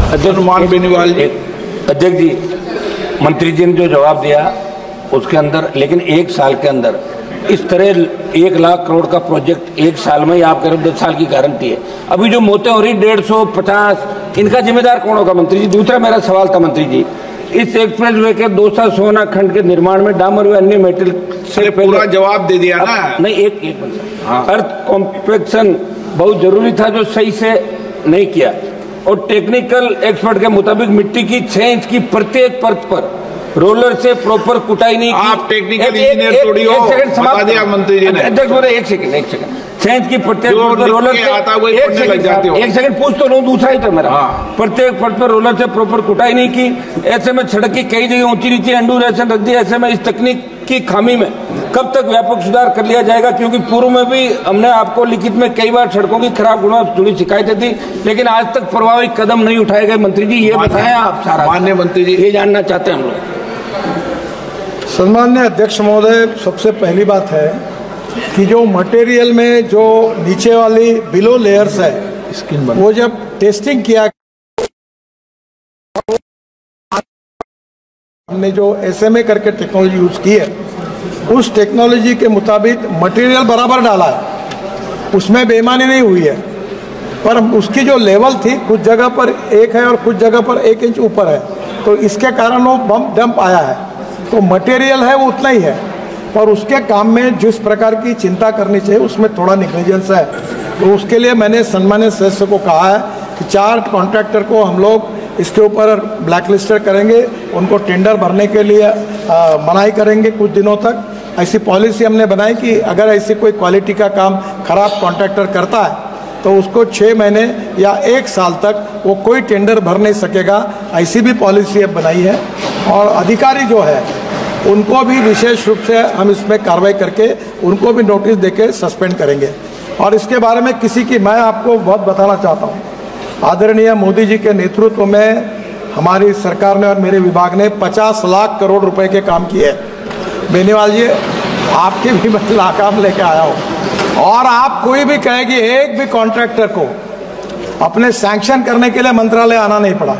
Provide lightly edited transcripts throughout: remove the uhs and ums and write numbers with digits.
अध्यक्ष बेनीवाल जी। अध्यक्ष जी, मंत्री जी ने जो जवाब दिया उसके अंदर, लेकिन एक साल के अंदर इस तरह 1 लाख करोड़ का प्रोजेक्ट एक साल में ही आप करें, 10 साल की गारंटी है। अभी जो मौतें हो रही 150, इनका जिम्मेदार कौन होगा मंत्री जी? दूसरा मेरा सवाल था मंत्री जी, इस एक्सप्रेस वे के 200 सोना खंड के निर्माण में डामर व अन्य मेटल से पूरा जवाब दे दिया ना। नहीं, एक मिनट। अर्थ कॉम्पैक्शन बहुत जरूरी था जो सही से नहीं किया, और टेक्निकल एक्सपर्ट के मुताबिक मिट्टी की 6 इंच की प्रत्येक परत पर रोलर से प्रॉपर कुटाई नहीं की। आप टेक्निकल इंजीनियर थोड़ी हो, बता दिया मंत्री जी ने। अध्यक्ष बोले एक सेकंड 6 इंच की प्रत्येक परत पर रोलर से, एक सेकंड पूछ तो लूं, दूसरा ही तो मेरा। प्रत्येक परत पर रोलर से प्रॉपर कुटाई नहीं की। ऐसे में सड़क की कई जगह ऊंची नीची एंडूरेशन रख दी। ऐसे में इस तकनीक की खामी में कब तक व्यापक सुधार कर लिया जाएगा? क्योंकि पूर्व में भी हमने आपको लिखित में कई बार सड़कों की खराब गुणवत्ता जुड़ी शिकायतें दी, लेकिन आज तक प्रभावी कदम नहीं उठाए गए। मंत्री जी ये बताएं आप सारा। माननीय मंत्री जी, ये जानना चाहते हैं हम लोग। सम्माननीय अध्यक्ष महोदय, सबसे पहली बात है कि जो मटेरियल में जो नीचे वाली बिलो लेयर्स है, वो जब टेस्टिंग किया, हमने जो SMA करके टेक्नोलॉजी यूज की है, उस टेक्नोलॉजी के मुताबिक मटेरियल बराबर डाला है, उसमें बेईमानी नहीं हुई है। पर उसकी जो लेवल थी कुछ जगह पर 1 है और कुछ जगह पर 1 इंच ऊपर है, तो इसके कारण वो डंप आया है। तो मटेरियल है वो उतना ही है, पर उसके काम में जिस प्रकार की चिंता करनी चाहिए उसमें थोड़ा निग्लिजेंस है। तो उसके लिए मैंने सम्मानित सदस्य को कहा है कि 4 कॉन्ट्रैक्टर को हम लोग इसके ऊपर ब्लैकलिस्टेड करेंगे, उनको टेंडर भरने के लिए मनाही करेंगे कुछ दिनों तक। ऐसी पॉलिसी हमने बनाई कि अगर ऐसी कोई क्वालिटी का काम खराब कॉन्ट्रैक्टर करता है तो उसको 6 महीने या 1 साल तक वो कोई टेंडर भर नहीं सकेगा, ऐसी भी पॉलिसी अब बनाई है। और अधिकारी जो है उनको भी विशेष रूप से हम इसमें कार्रवाई करके उनको भी नोटिस देके सस्पेंड करेंगे। और इसके बारे में किसी की, मैं आपको बहुत बताना चाहता हूँ, आदरणीय मोदी जी के नेतृत्व में हमारी सरकार ने और मेरे विभाग ने 50 लाख करोड़ रुपए के काम किए। बेनीवाल जी, आपके भी मैं नाकाम लेके आया हूँ, और आप कोई भी कहेगी एक भी कॉन्ट्रैक्टर को अपने सैंक्शन करने के लिए मंत्रालय आना नहीं पड़ा।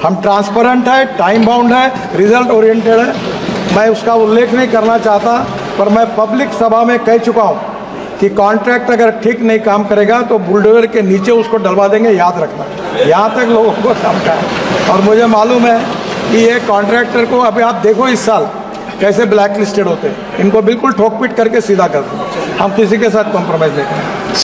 हम ट्रांसपेरेंट है, टाइम बाउंड है, रिजल्ट ओरिएंटेड है। मैं उसका उल्लेख नहीं करना चाहता, पर मैं पब्लिक सभा में कह चुका हूँ कि कॉन्ट्रैक्ट अगर ठीक नहीं काम करेगा तो बुलडोजर के नीचे उसको डलवा देंगे, याद रखना। यहाँ तक लोगों को समझा है। और मुझे मालूम है कि ये कॉन्ट्रैक्टर को अभी आप देखो इस साल कैसे ब्लैक लिस्टेड होते हैं, इनको बिल्कुल ठोक पीट करके सीधा कर दो। हम किसी के साथ कॉम्प्रोमाइज़ नहीं करेंगे।